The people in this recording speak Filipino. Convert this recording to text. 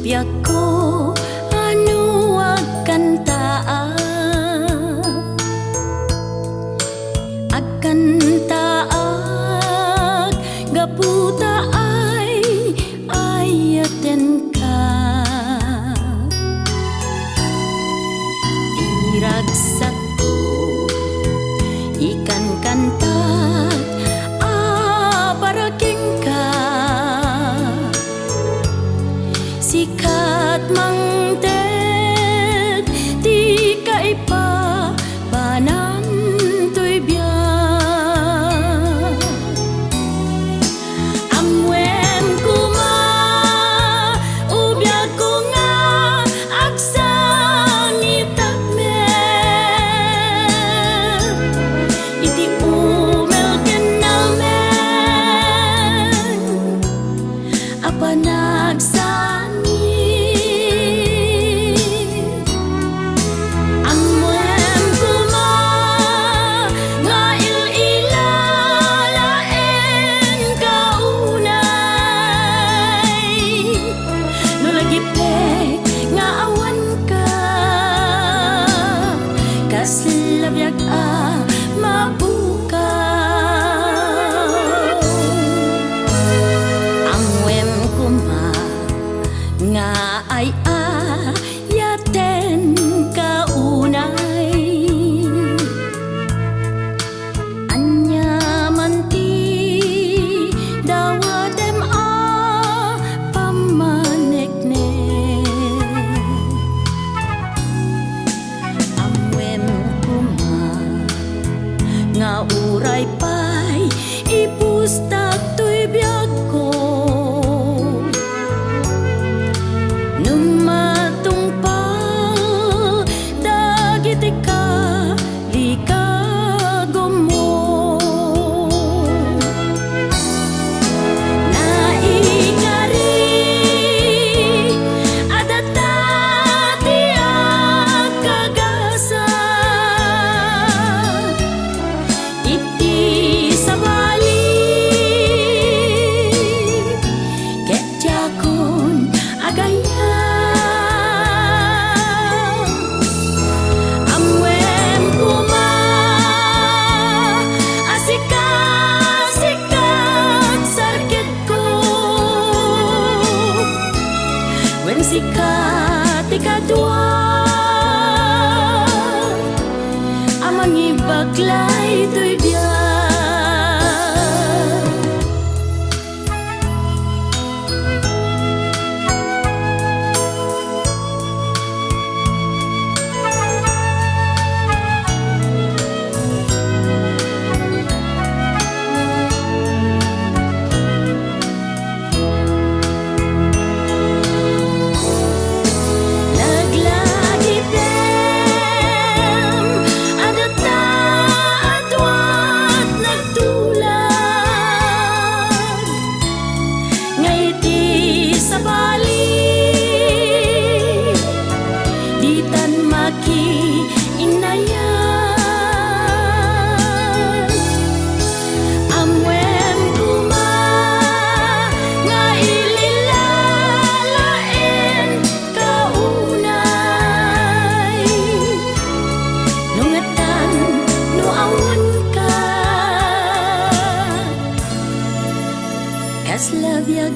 biag ko anu akan taat gaputa ay ayaten ka iragsak ko ikan kantat paraking ka sikat mangtet di kaipa panam tuy biag amwem kuma ubiag ko nga aksang itakme iti umel kenalmen apa nagsani amwem kuma nga ililalaen kaunay no lagi pek nga awan ka kaslabyak mabukaw amwem kuma nga ay ayaten kaunay anya manti dawadem pamanekne amwem kuma nga uray pay ipustak tuy biag ko numatong pa dagiti ka likagom mo naikari adata ti agkagasa iti sabali ketjakon agaya amwem kuma asikat sakit ko wen sikat ikadua amang ibaglay tuy biag naglagi dem adata adwat nagtulag ngayti sabali ditan maki inayan amwem kuma nga ililalaen kaunay nungatan no awan ka kaslabyak